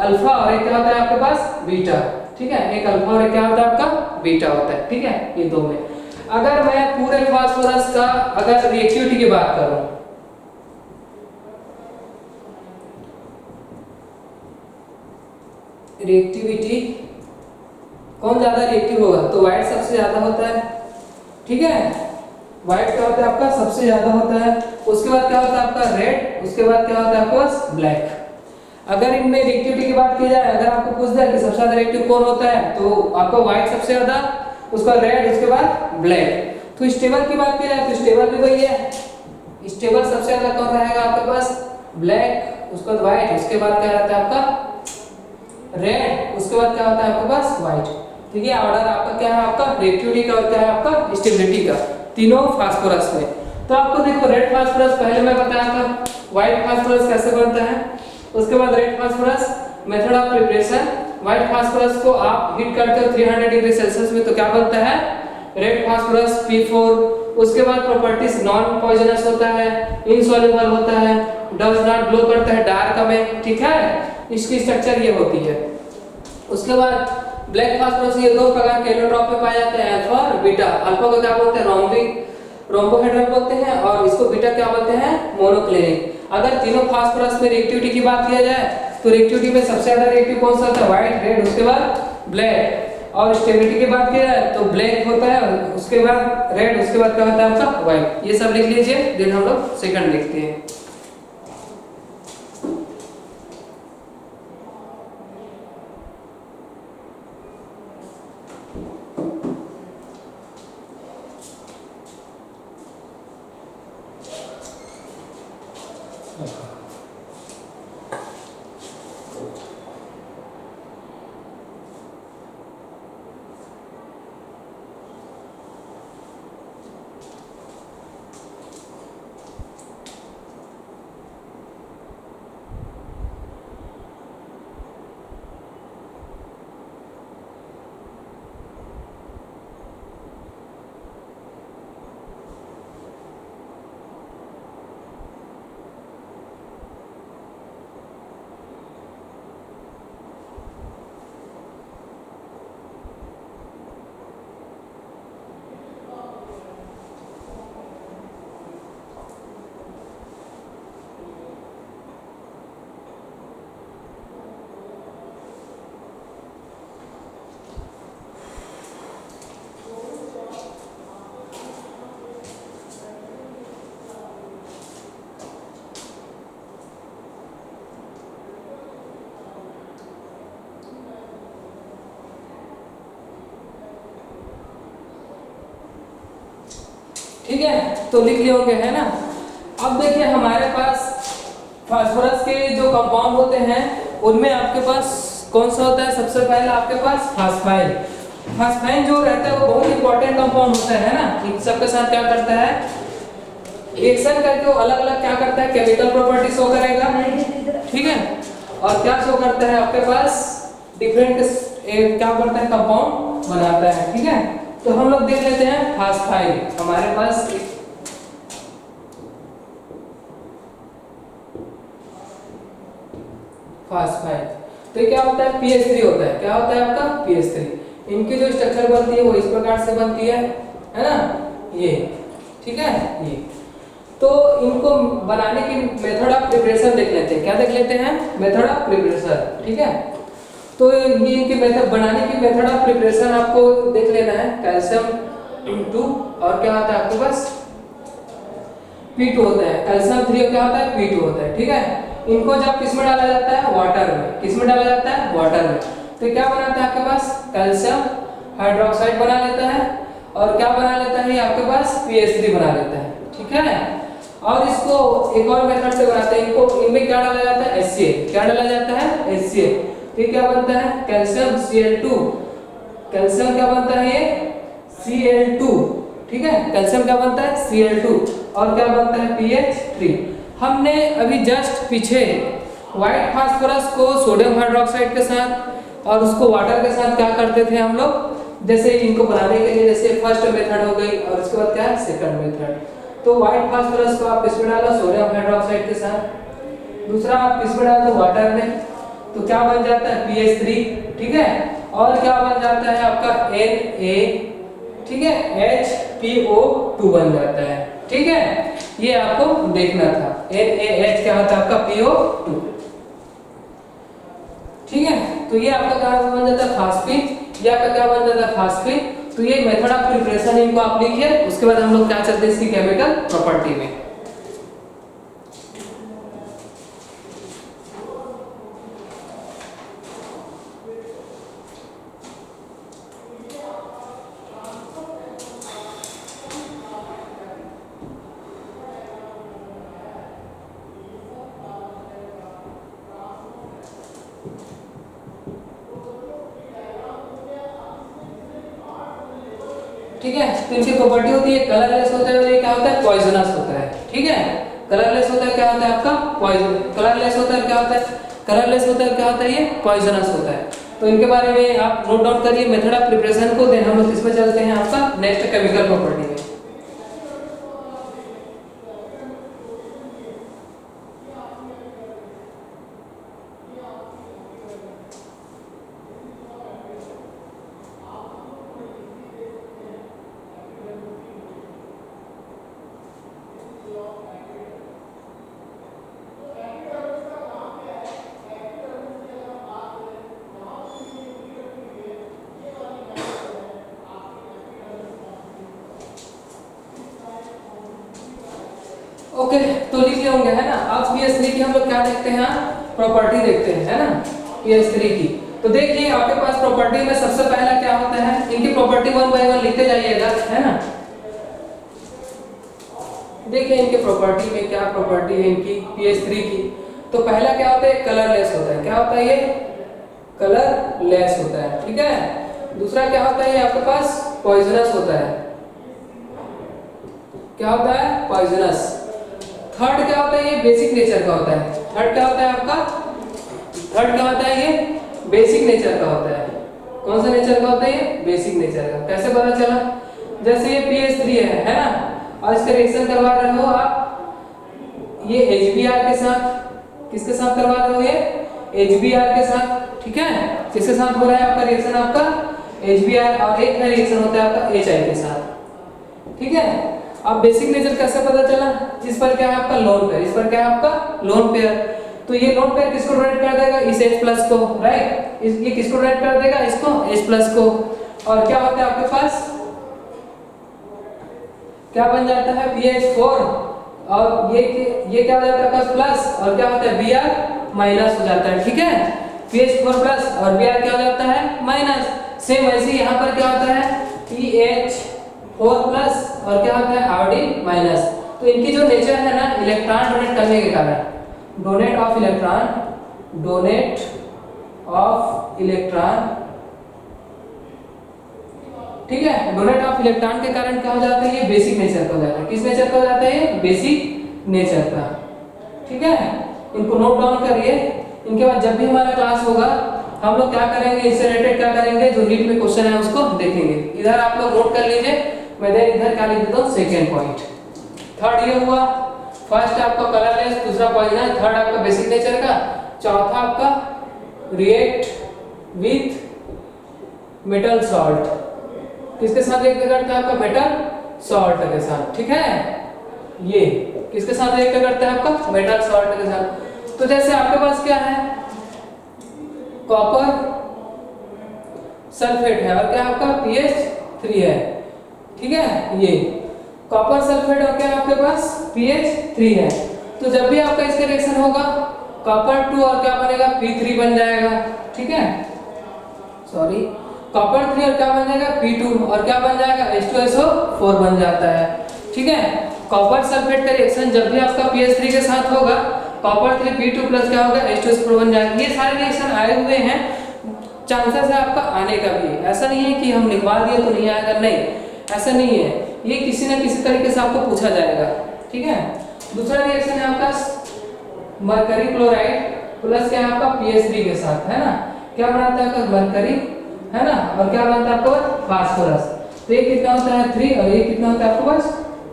अल्फा और एक क्या होता है आपके पास बीटा। ठीक है, एक अल्फा और एक क्या होता है आपका बीटा होता है। ठीक है, ये दो में। अगर मैं पूरे फास्फोरस का अगर रिएक्टिविटी की बात करूं, रिएक्टिविटी कौन ज्यादा रिएक्टिव होगा, तो व्हाइट सबसे ज्यादा होता है। ठीक है, व्हाइट क्या होता है आपका सबसे ज्यादा होता है। उसके बाद क्या होता है आपका रेड, उसके बाद क्या होता है आपके पास ब्लैक। अगर इनमें रिएक्टिविटी की बात की जाए, अगर आपको पूछ दिया कि सबसे ज्यादा रिएक्टिव कौन होता है, तो आपका व्हाइट सबसे ज्यादा, उसका रेड, उसके बाद ब्लैक। तो स्टेबल की बात की जाए तो स्टेबल भी वही है, स्टेबल सबसे ज्यादा कौन रहेगा आपके पास ब्लैक, उसके बाद व्हाइट, उसके बाद क्या रहता है आपका रेड, उसके बाद क्या होता है आपके पास व्हाइट। ठीक है, ऑर्डर आपका क्या है, आपका रिएक्टिविटी का और क्या है आपका स्टेबिलिटी का, तीनों फास्फोरस में। तो आपको देखो रेड फास्फोरस पहले मैं बताया था व्हाइट फास्फोरस कैसे बनता है, उसके बाद red phosphorus method of preparation. White phosphorus को आप हीट करते हो 300 डिग्री सेल्सियस में, तो क्या बनता है रेड फास्फोरस P4। उसके बाद प्रॉपर्टीज नॉन पॉइजनस होता है, इनसॉल्युबल होता है, डज नॉट ग्लो करता है डार्क में। ठीक है, इसकी स्ट्रक्चर ये होती है। उसके बाद ब्लैक फास्फोरस, ये दो प्रकार के एलोट्रॉप में पाए जाते हैं, अल्फा और बीटा। अल्फा को क्या बोलते हैं रोम्बोहेड्रल बोलते हैं, और इसको बीटा क्या बोलते हैं मोनोक्लिनिक। अगर तीनों फास्फोरस में रिएक्टिविटी की बात किया जाए तो रिएक्टिविटी में सबसे ज्यादा रिएक्टिव कौन सा होता है, व्हाइट, रेड, उसके बाद ब्लैक। और स्टेबिलिटी की बात की जाए तो ब्लैक होता है, उसके बाद रेड, उसके बाद क्या होता है आपका व्हाइट। ये सब लिख लीजिए, देन हम लोग सेकंड लिखते हैं। ठीक है, तो लिख लिए होंगे, है ना। अब देखिए हमारे पास फास्फोरस के जो कंपाउंड होते हैं उनमें आपके पास कौन सा होता है, सबसे पहले आपके पास फास्फाइन। फास्फाइन जो रहता है वो बहुत इंपॉर्टेंट कंपाउंड होता है ना। इन सबके साथ क्या करता है, रिएक्शन करके वो अलग अलग क्या करता है, केमिकल प्रॉपर्टी शो करेगा, ठीक है। और क्या शो करता है, आपके पास डिफरेंट क्या करता है, कंपाउंड बनाता है, ठीक है। तो हम लोग देख लेते हैं फास्फाइन। हमारे पास फास्फाइन, तो ये क्या होता है, PH3 होता है। क्या होता है आपका, PH3। इनकी जो स्ट्रक्चर बनती है वो इस प्रकार से बनती है ना, ये, ठीक है। ये तो इनको बनाने की मेथड ऑफ प्रिपरेशन देख लेते हैं। क्या देख लेते हैं, मेथड ऑफ प्रिपरेशन, ठीक है। तो ये इनकी मेथड बनाने की मेथड ऑफ प्रिपरेशन आपको देख लेना है। कैल्शियम 2 और क्या होता है आपके पास P2 होता है, कैल्शियम 3 क्या होता है, P2 होता है, ठीक है। इनको जब किस में डाला जाता है, वाटर में। किस में डाला जाता है, वाटर में। तो क्या बनाता है आपके पास, कैल्शियम हाइड्रोक्साइड बना लेता है और क्या बना लेता है, आपके पास PH3 बना लेता है, ठीक है। और इसको एक और मेथड से बनाते हैं। इनको इनमें क्या डाला जाता है, HCl। क्या डाला जाता है, HCl। तो क्या बनता है, कैल्शियम Cl2। कैल्शियम क्या बनता है, ये Cl2, ठीक है। कैल्शियम क्या बनता है, Cl2 और क्या बनता है, PH3। हमने अभी जस्ट पीछे व्हाइट फास्फोरस को सोडियम हाइड्रोक्साइड के साथ और उसको वाटर के साथ क्या करते थे हम लोग, जैसे इनको बनाने के लिए जैसे फर्स्ट मेथड हो गई और उसके बाद क्या है, सेकंड मेथड। तो व्हाइट फास्फोरस को आप इसमें डालो सोडियम हाइड्रोक्साइड के साथ, दूसरा आप इसमें डाल दो वाटर में, तो क्या बन जाता है, PH3, ठीक है। और क्या बन जाता है आपका Na, ठीक है, HPO2 बन जाता है, ठीक है। ये आपको देखना था, NaH क्या होता है आपका, PO2, ठीक है। तो ये आपका क्या बन जाता है, फास्फीन। ये आपका क्या बन जाता है, फास्फीन। तो ये मेथड ऑफ प्रिपरेशन इनको आप लिखिए। उसके बाद हम लोग क्या चलते हैं इसकी केमिकल प्रॉपर्टी में। ठीक है, तो इनकी प्रॉपर्टी होती है कलरलेस होता है और ये क्या होता है, पॉइजनस होता है, ठीक है। कलरलेस होता है, क्या होता है आपका पॉइजन। कलरलेस होता है, क्या होता है, कलरलेस होता है, क्या होता है, ये पॉइजनस होता है। तो इनके बारे में आप नोट डाउन करिए मेथड ऑफ प्रिपरेशन को। देन हम लोग इसमें चलते हैं आपका नेक्स्ट केमिकल प्रॉपर्टी में। ओके, तो लिख लिए होंगे, है ना। अब PH3 की हम लोग क्या देखते हैं, प्रॉपर्टी देखते हैं, है ना, PH3 की। तो देखिए आपके पास प्रॉपर्टी में सबसे पहला क्या होता है, इनकी प्रॉपर्टी 1 बाय 1 लिखते जाइएगा, है ना। देखिए इनके प्रॉपर्टी में क्या प्रॉपर्टी है इनकी PH3 की। तो पहला क्या होता है, कलरलेस होता है। क्या होता है, ये कलरलेस होता है, ठीक है। दूसरा क्या होता है, आपके पास पॉइजनस होता है। क्या होता है, पॉइजनस। थर्ड क्या होता है, ये बेसिक नेचर का होता है। थर्ड क्या होता है आपका, थर्ड क्या होता है, ये बेसिक नेचर का होता है। कौन सा नेचर का होता है, ये बेसिक नेचर का। कैसे पता चला, जैसे ये PH3 है ना, और इसका रिएक्शन करवा रहे हो आप ये HBr के साथ। किसके साथ करवा रहे हो, ये HBr के साथ, ठीक है। किसके साथ हो रहा है आपका रिएक्शन, आपका HBr, और एक है रिएक्शन होता है आपका HI के साथ, ठीक है। अब बेसिक नेचर कैसे पता चला, इस पर क्या है आपका लोन पेयर, इस पर क्या है आपका लोन पेयर। तो ये लोन पेयर किसको डोनेट कर देगा, इस H+ को, राइट। ये किसको डोनेट कर देगा, इसको H+ को। और क्या होता है आपके पास, क्या बन जाता है, BH4, और ये क्या हो जाता है आपका प्लस, और क्या होता है Br माइनस हो जाता है, ठीक है। PH4 प्लस और Br क्या हो जाता है, माइनस। सेम ऐसे यहाँ पर क्या होता है, EH 4+ और क्या होता है आयोडीन माइनस। तो इनकी जो नेचर है ना इलेक्ट्रॉन डोनेट करने के कारण, डोनेट ऑफ इलेक्ट्रॉन, ठीक है, डोनेट ऑफ इलेक्ट्रॉन के कारण क्या हो जाता है, ये बेसिक नेचर का हो जाता है। किस नेचर का हो जाता है, ये बेसिक नेचर का। ठीक है, इनको नोट डाउन करिए। इनके बाद जब भी हमारा क्लास होगा हम लोग क्या करेंगे, इससे रिलेटेड क्या करेंगे, जो नीट में क्वेश्चन है उसको देखेंगे। इधर आप लोग नोट कर लीजिए, मैं इधर क्या लिख देता हूँ, सेकेंड पॉइंट। थर्ड ये हुआ, फर्स्ट आपका कलरलेस, दूसरा पॉइजनस, थर्ड आपका बेसिक नेचर का, चौथा आपका रिएक्ट विथ मेटल सॉल्ट। किसके साथ रिएक्ट करता है, आपका मेटल सॉल्ट के साथ। ठीक है, ये किसके साथ रिएक्ट करता है, आपका मेटल सॉल्ट के साथ। तो जैसे आपके पास क्या है, कॉपर सल्फेट है और क्या आपका pH 3 है। ठीक है, ये कॉपर सल्फेट और क्या आपके पास pH 3 है। तो जब भी आपका इसका रिएक्शन होगा कॉपर 2 और क्या बनेगा, P3 बन जाएगा। ठीक है, सॉरी, कॉपर 3 और क्या बन जाएगा, P2 और क्या बन जाएगा, H2SO4 बन जाता है। ठीक है, कॉपर सल्फेट का रिएक्शन जब भी आपका pH 3 के साथ होगा, कॉपर 3 P2 प्लस क्या होगा, H2SO4 बन जाएगा। ये सारे रिएक्शन आए हुए हैं, चांसेस है आपका आने का भी। ऐसा नहीं है कि हम लिखवा दिए तो नहीं आएगा, नहीं, ऐसा नहीं है। ये किसी ना किसी तरीके से आपको पूछा जाएगा। ठीक है, दूसरा रिएक्शन है आपका मरकरी क्लोराइड प्लस क्या है आपका pH 3 के साथ, है ना, क्या बनाता है आपका मरकरी, है ना, और क्या बनता है आपका फास्फोरस। तो ये कितना होता है 3 और ये कितना होता है आपके पास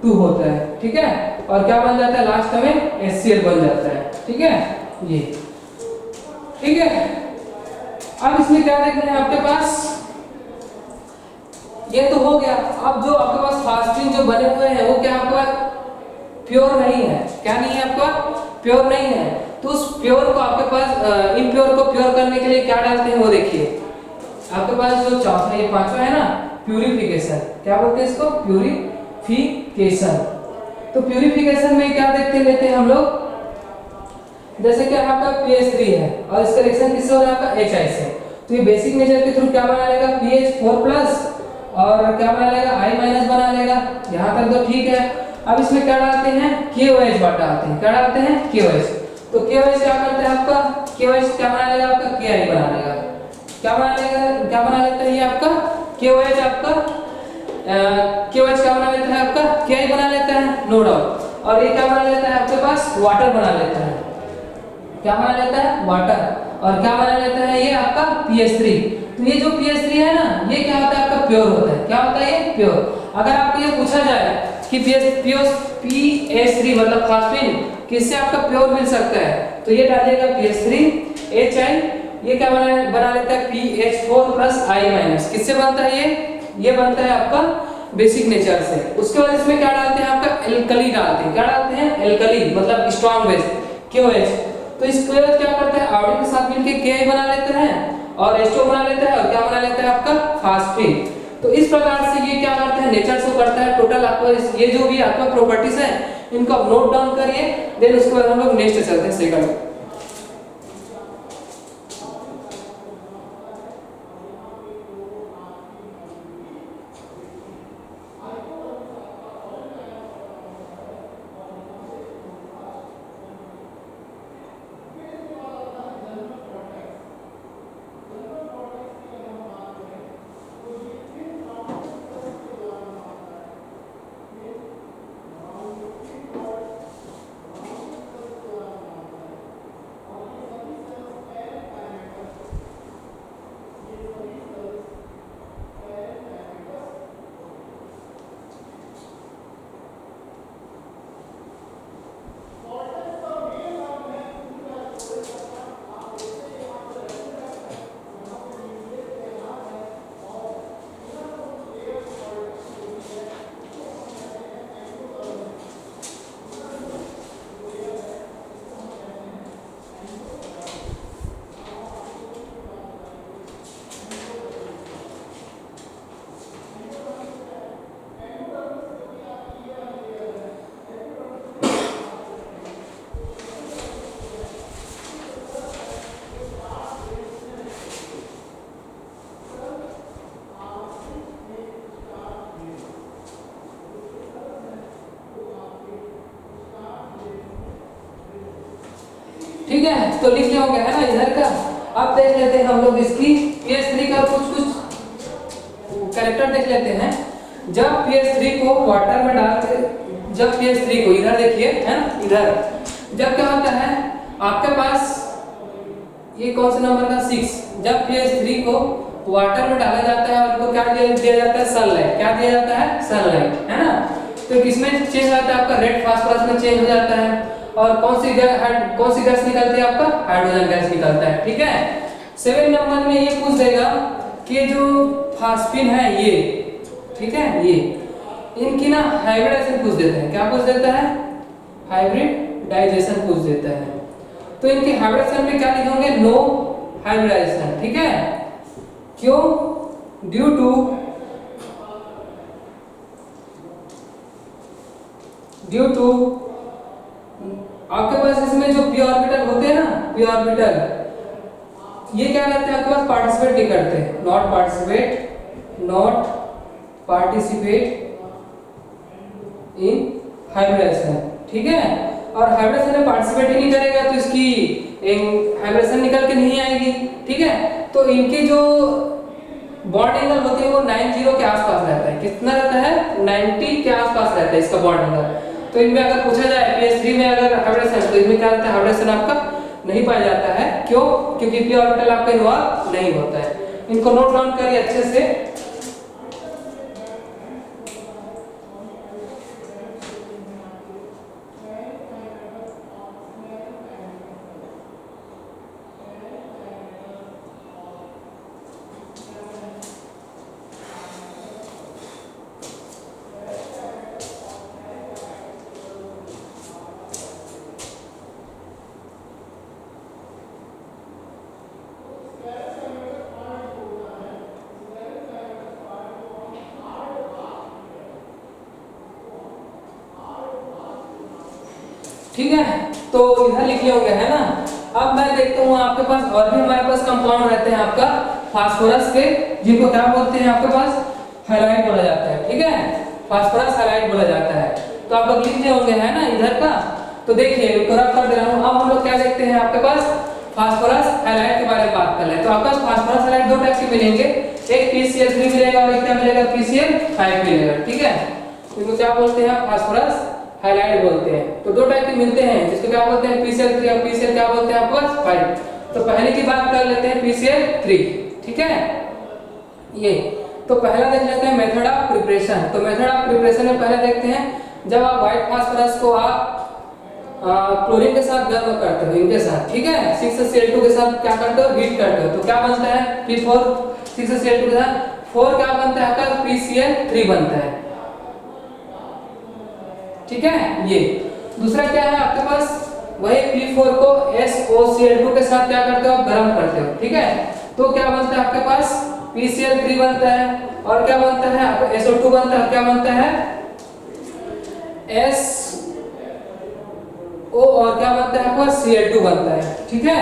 2 होता है। ठीक है, और क्या बन जाता है लास्ट में HCl बन जाता है। ठीक है, ये ठीक है। अब इसमें क्या देखना है आपके पास, ये तो हो गया। अब जो आपके पास फास्फिन जो बने हुए हैं वो क्या आपका प्योर नहीं है, क्या नहीं है आपका प्योर नहीं है। तो उस प्योर को आपके पास इम्प्योर को प्योर करने के लिए क्या डालते हैं वो देखिए। आपके पास जो चौथा ये पांचवा है ना, प्यूरिफिकेशन, क्या बोलते हैं इसको, प्यूरिफिकेशन। तो प्यूरिफिकेशन में क्या देखते लेते हैं हम लोग, जैसे कि आपका pH 3 है और इसका रिएक्शन किससे हो रहा है, आपका HI से। तो ये बेसिक नेचर के थ्रू क्या बना लेगा, pH 4+ और क्या बना लेगा, I- बना लेगा। यहाँ तक तो ठीक है। अब इसमें क्या डालते हैं, KOH वाटर डालते हैं। क्या डालते हैं, KOH। तो KOH क्या करता है आपका, KOH क्या बना लेगा, आपका Ki बना लेगा। क्या बना लेगा, क्या बना लेता है ये आपका KOH, आपका KOH क्या बना लेता है, आपका Ki बना लेता है, नो डाउट। और ये क्या बना लेता है आपके पास, वाटर बना लेता है। क्या बना लेता है, वाटर। और क्या बना लेता है ये आपका pH 3। तो ये जो pH 3 है ना, ये क्या होता है आपका प्योर होता है। क्या होता है ये प्योर। अगर आपको ये पूछा जाए कि pH 3 मतलब फास्फिन किससे आपका प्योर मिल सकता है, तो ये डालिएगा pH 3 HI। ये क्या बना लेता है pH 4+ I-। किससे बनता है ये बनता है आपका बेसिक नेचर से। उसके बाद इसमें क्या डालते हैं, आपका एल्कली डालते हैं। क्या डालते हैं, एल्कली मतलब स्ट्रॉन्ग बेस KOH। तो इसको क्या करता है, आयोडीन के साथ मिलकर Ki बना लेता है और H2O बना लेता है और क्या बना लेता है आपका फास्फिन। तो इस प्रकार से ये क्या करता है, नेचर शो करता है। टोटल आपको ये जो भी आपका प्रॉपर्टीज है इनको आप नोट डाउन करिए, देन उसके बाद हम लोग नेक्स्ट चलते हैं सेकंड। ठीक है, तो लिख लिया हो गया है ना इधर का। अब देख लेते हैं हम लोग इसकी pH3 का कुछ कैरेक्टर देख लेते हैं। जब pH3 को वाटर में डाल के, जब pH3 को इधर देखिए है ना, इधर जब क्या होता है आपके पास, ये कौन सा नंबर का 6, जब pH3 को वाटर में डाला जाता है और इनको क्या दिया जाता है, सनलाइट। क्या दिया जाता है, सनलाइट, है ना। तो किसमें चेंज होता है आपका, रेड फास्फोरस में चेंज हो जाता है। और कौन सी गैस निकलती है आपका, हाइड्रोजन गैस निकलता है। ठीक है, 7 नंबर में ये पूछ देगा कि जो फास्फिन है ये, ठीक है, ये इनकी ना हाइब्रिडाइजेशन पूछ देते हैं। क्या पूछ देता है, हाइब्रिडाइजेशन पूछ देता है। तो इनकी हाइब्रिडाइजेशन में क्या लिखे होंगे, नो हाइब्रिडाइजेशन। ठीक है, क्यों, ड्यू टू आपके पास इसमें जो पी ऑर्बिटल होते हैं ना, पी ऑर्बिटल, ये क्या रहते हैं आपके पास, पार्टिसिपेट नहीं करते, नॉट पार्टिसिपेट इन हाइब्रिडाइजेशन। ठीक है, और हाइब्रिडाइजेशन में पार्टिसिपेट ही नहीं करेगा तो इसकी हाइब्रिडेशन निकल के नहीं आएगी। ठीक है, तो इनकी जो बॉन्ड एंगल होती है वो 90 के आसपास रहता है। कितना रहता है, 90 के आसपास रहता है इसका बॉन्ड एंगल। तो इनमें अगर पूछा जाए pH3 में अगर हाइब्रिडेशन, तो इसमें क्या रहता है, हाइब्रिडेशन आपका नहीं पाया जाता है। क्यों, क्योंकि पी ऑर्बिटल आपका इन्वॉल्व नहीं होता है। इनको नोट डाउन करिए अच्छे से। ठीक है, तो इधर लिखे होंगे है ना। अब मैं देखता हूँ आपके पास और भी हमारे पास कंपाउंड रहते हैं आपका फास्फोरस के, जिनको क्या बोलते हैं आपके पास, हैलाइड बोला जाता है। ठीक है, फास्फोरस हैलाइड बोला जाता है। तो आप लोग लिखे होंगे है ना इधर का। तो देखिए इसको रख कर दे रहा हूँ। अब हम लोग क्या देखते हैं, आपके पास फास्फोरस हैलाइड के बारे में बात कर ले। तो आपके पास फास्फोरस हैलाइड दो टाइप के मिलेंगे, एक PCl3 मिलेगा और एक क्या मिलेगा, PCl5 मिलेगा। ठीक है, इनको क्या बोलते हैं, फास्फोरस हैलाइड बोलते हैं। तो दो टाइप के मिलते हैं, जिसको क्या बोलते हैं, PCl3 और PCl क्या बोलते हैं आपको, 5। तो पहले की बात कर लेते हैं PCl3। ठीक है, ये तो पहला देख लेते हैं मेथड ऑफ प्रिपरेशन। तो मेथड ऑफ प्रिपरेशन में पहले देखते हैं, जब आप व्हाइट फास्फोरस को आप क्लोरीन के साथ गर्म करते हो, इनके साथ, ठीक है, 6Cl2 के साथ क्या करते हो, हीट करते हो, तो क्या बनता है, P4, 6Cl2 के साथ 4 क्या बनता है आपका, PCl3 बनता है। ठीक है, ये दूसरा क्या है आपके पास, वही P4 को SOCl2 के साथ क्या करते हो, आप गर्म करते हो। ठीक है, तो क्या बनता है आपके पास, PCl3 बनता है। और क्या बनता है आपका, SO2 बनता है। क्या बनता है, SO, और क्या बनता है आपका, Cl2 बनता है। ठीक है,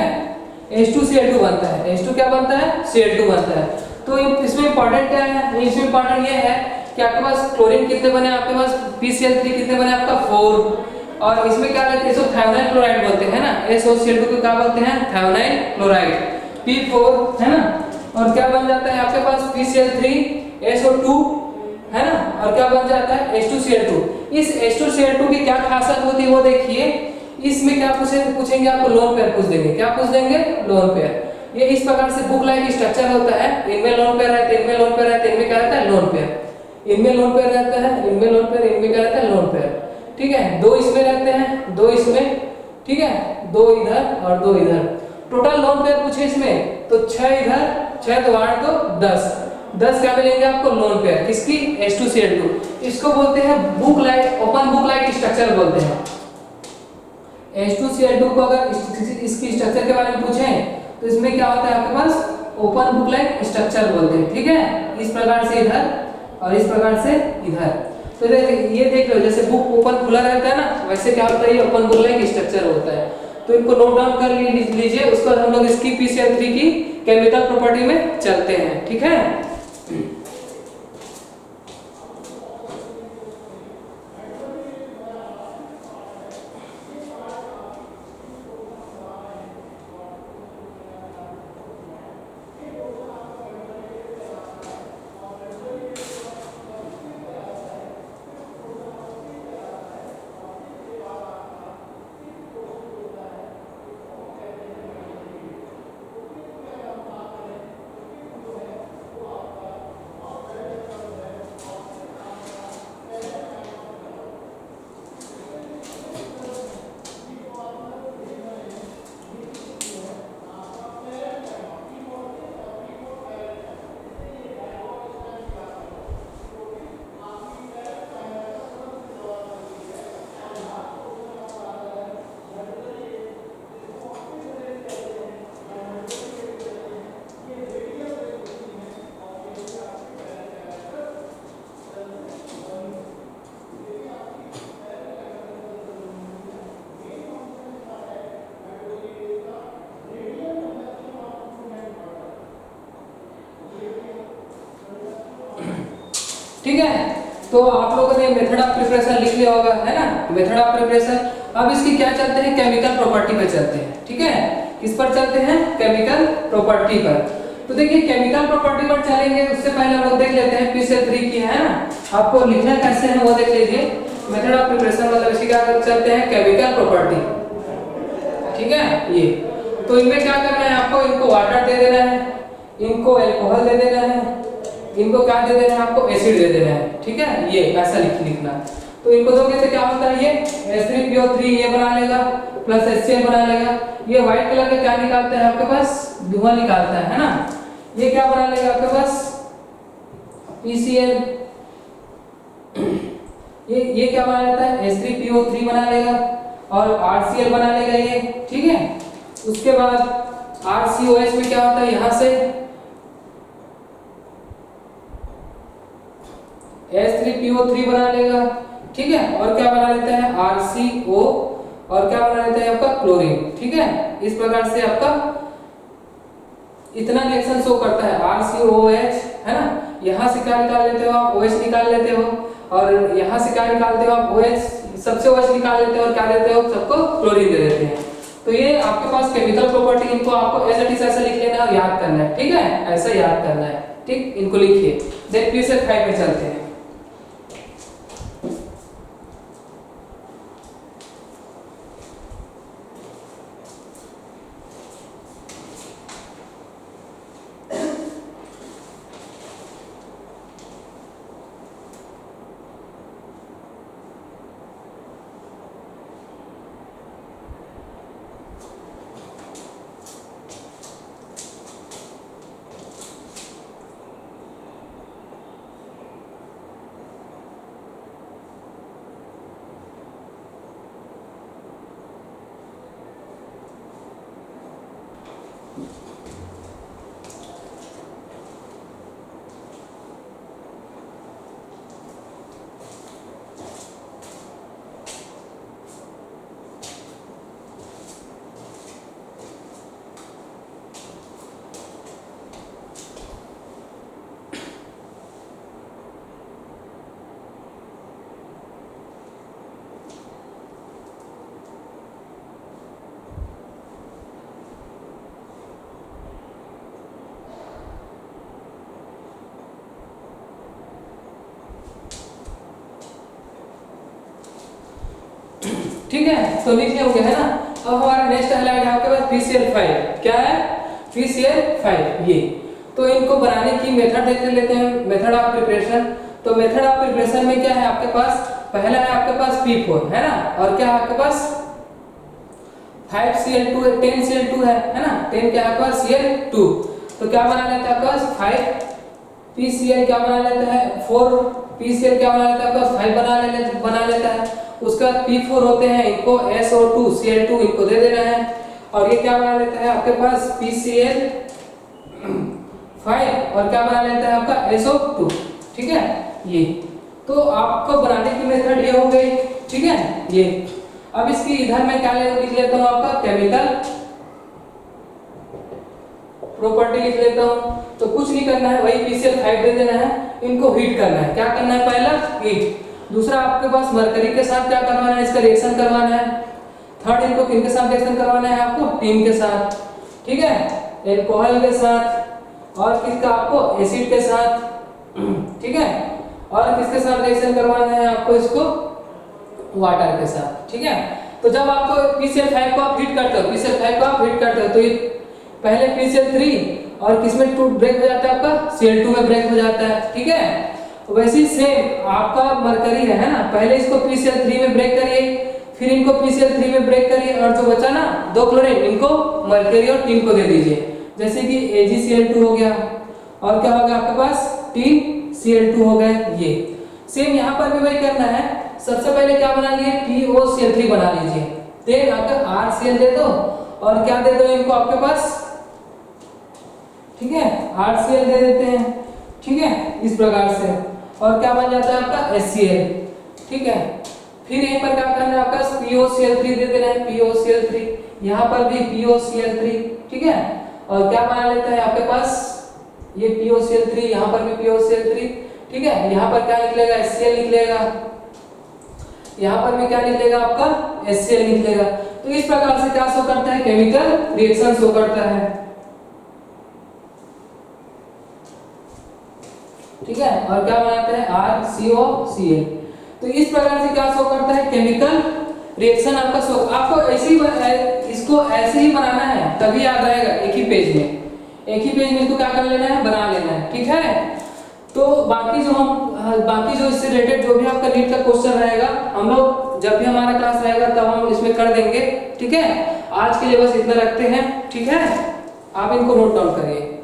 H2Cl2 बनता है। H2 क्या बनता है, Cl2 बनता है। तो इसमें इंपॉर्टेंट क्या है, इसमें इंपॉर्टेंट ये है कि आपके पास क्लोरीन कितने बने, आपके पास PCl3 कितने बने, आपका 4। और इसमें क्या रहता है, इसको थायोनाइल क्लोराइड बोलते हैं ना, SOCl2 को क्या बोलते हैं, थायोनाइल क्लोराइड, P4 है ना। और क्या बन जाता है आपके पास, PCl3 SO2 है ना, और क्या बन जाता है, H2Cl2। इस H2Cl2 की क्या खासियत होती है वो देखिए। इसमें क्या पूछेंगे आपको, लोन पेयर पूछ देंगे। क्या पूछ देंगे, लोन पेयर। ये इस प्रकार से बुक लाइक स्ट्रक्चर होता है, इनमें लोन पेयर रहते हैं, इनमें लोन पेयर रहते हैं, इनमें क्या रहता है, लोन पेयर। इनमें लोन पेयर रहता है, इनमें लोन पेयर, इनमें क्या रहता है, लोन पेयर। ठीक है, दो इसमें रहते हैं, दो इसमें, ठीक है, दो इधर और दो इधर। टोटल लोन पेयर पूछे इसमें तो 6 इधर, 6 तो 8 तो 10 क्या मिलेंगे आपको, लोन पेयर किसकी, H2Cl2। इसको बोलते हैं book like, open book like structure बोलते हैं। H2Cl2 को अगर इसकी स्ट्रक्चर के बारे में पूछें तो इसमें क्या होता है आपके पास, ओपन बुक लाइक स्ट्रक्चर बोलते हैं। ठीक है, इस प्रकार से इधर और इस प्रकार से इधर। तो ये देख लो, जैसे बुक ओपन खुला रहता है ना, वैसे क्या होता है, ये ओपन बुक लाइक स्ट्रक्चर होता है। तो इनको नोट डाउन कर लीजिए। उसके बाद हम लोग इसकी PCl3 की केमिकल प्रॉपर्टी में चलते हैं। ठीक है, तो आप लोगों ने मेथड ऑफ प्रिपरेशन लिख लिया होगा, है ना, मेथड ऑफ प्रिपरेशन। अब इसकी क्या चलते हैं, केमिकल प्रॉपर्टी पे चलते हैं, ठीक है। किस पर चलते हैं, केमिकल प्रॉपर्टी पर। तो देखिए केमिकल प्रॉपर्टी पर चलेंगे उससे पहले हम लोग देख लेते हैं PCl3 की, है ना, आपको लिखना कैसे है वो देख लीजिए। मेथड ऑफ प्रिपरेशन मतलब इसी क्या चलते हैं, केमिकल प्रॉपर्टी, ठीक है। ये तो इनमें क्या करना है आपको, इनको वाटर दे देना है, इनको अल्कोहल दे देना है, इनको क्या दे देना है आपको, एसिड दे देना है, ठीक है। ये ऐसा लिखना। तो इनको दोगे तो क्या होता है, ये H3PO3 ये बना लेगा प्लस HCl बना लेगा। ये व्हाइट कलर का क्या निकालता है आपके पास, धुआं निकालता है ना। ये क्या बना लेगा आपके पास, PCl। ये क्या बना लेता है, H3PO3 बना लेगा और RCl बना लेगा ये, ठीक है। उसके बाद RCOH में क्या होता है, यहां से H3PO3 बना लेगा, ठीक है। और क्या बना लेता है, RCO, और क्या बना लेता है आपका क्लोरीन, ठीक है। इस प्रकार से आपका इतना रिएक्शन शो करता है RCOH, है ना। यहां से क्या निकाल लेते हो आप, OH निकाल लेते हो, और यहां से क्या निकालते हो आप, OH, सबसे OH निकाल लेते हो और क्या देते हो, सबको क्लोरीन दे देते हैं। तो ये आपके पास केमिकल प्रॉपर्टी, इनको आपको एज इट इज ऐसा लिख लेना और याद करना है, ठीक है, ऐसा याद करना है, ठीक। इनको लिखिए। देन PCl5 पे चलते हैं। ठीक है, तो लिखे होंगे, है ना। अब हमारा नेक्स्ट हाईलाइट है आपके पास PCl5। क्या है, PCl5 ये। तो इनको बनाने की मेथड देख लेते हैं, मेथड ऑफ प्रिपरेशन। तो मेथड ऑफ प्रिपरेशन में क्या है आपके पास, पहला है आपके पास P4, है ना, और क्या है आपके पास 5Cl2 है, 10Cl2 है ना, 10 क्या है आपके पास Cl2। तो क्या बना लेता है आपके पास 5PCl, क्या बना लेता है 4PCl, क्या बना लेता है आपके पास 5 बना लेता है। उसके बाद P4 होते हैं, इनको SO2 Cl2 इनको दे देना है, और ये क्या बना लेता है आपके पास PCl5, और क्या बना लेता है आपका SO2, ठीक है। ये तो आपको बनाने की मेथड ये हो गई, ठीक है। ये अब इसकी इधर मैं क्या लिख लेता हूँ, आपका केमिकल प्रॉपर्टी लिख लेता हूँ। तो कुछ नहीं करना है, वही PCl5 दे देना है, इनको हीट करना है। क्या करना है, पहला हीट, दूसरा आपके पास मरकरी के साथ क्या करवाना है, इसका रिएक्शन करवाना है। थर्ड इनको किनके साथ रिएक्शन करवाना है आपको, टीम के साथ, ठीक है, अल्कोहल के साथ, और किसका आपको एसिड के साथ, ठीक है, और किसके साथ रिएक्शन करवाना है आपको, इसको वाटर के साथ, ठीक है। तो जब आपको PCl5 को आप हीट करते हो, PCl5 को आप हीट करते हो, तो ये पहले PCl3 और किसमें टू ब्रेक हो जाता है आपका, Cl2 में ब्रेक हो जाता है, ठीक है। वैसे ही सेम आपका मरकरी है ना, पहले इसको PCl3 में ब्रेक करिए, फिर इनको PCl3 में ब्रेक करिए, और जो बचा ना 2 क्लोरीन, इनको मरकरी और टीन को दे दीजिए। जैसे कि AgCl2 हो गया, और क्या हो गया आपके पास TnCl2 हो गए। ये सेम यहाँ पर भी वही करना है। सबसे पहले क्या बना लिए, POCl3 बना लीजिए, देन आपका RCl दे दो, और क्या दे दो इनको आपके पास, ठीक है, RCl दे देते हैं, ठीक है, इस प्रकार से। और क्या बन जाता है आपका HCl, ठीक है। फिर यहीं पर क्या करना है आपका POCl3 दे देना है, POCl3, यहाँ पर भी POCl3, ठीक है। और क्या बना लेता है आपके पास ये POCl3, यहाँ पर भी POCl3, ठीक है, यहाँ पर क्या निकलेगा, HCl निकलेगा, यहाँ पर भी क्या निकलेगा आपका HCl निकलेगा। तो इस प्रकार से क्या शो करता है, केमिकल रिएक्शन शो करता है। ठीक है, और क्या बनाते हैं RCOCl। तो इस प्रकार से क्या शो करता है, केमिकल रिएक्शन आपका शो। आपको इसको ऐसे ही बनाना है, तभी याद रहेगा। एक ही पेज में इसको क्या कर लेना है, बना लेना है। ठीक है, तो बाकी जो इससे रिलेटेड जो भी आपका नीट का क्वेश्चन रहेगा, हम लोग जब भी हमारा क्लास रहेगा तब हम इसमें कर देंगे। ठीक है, आज के लिए बस इतना रखते हैं। ठीक है, आप इनको नोट डाउन करिए।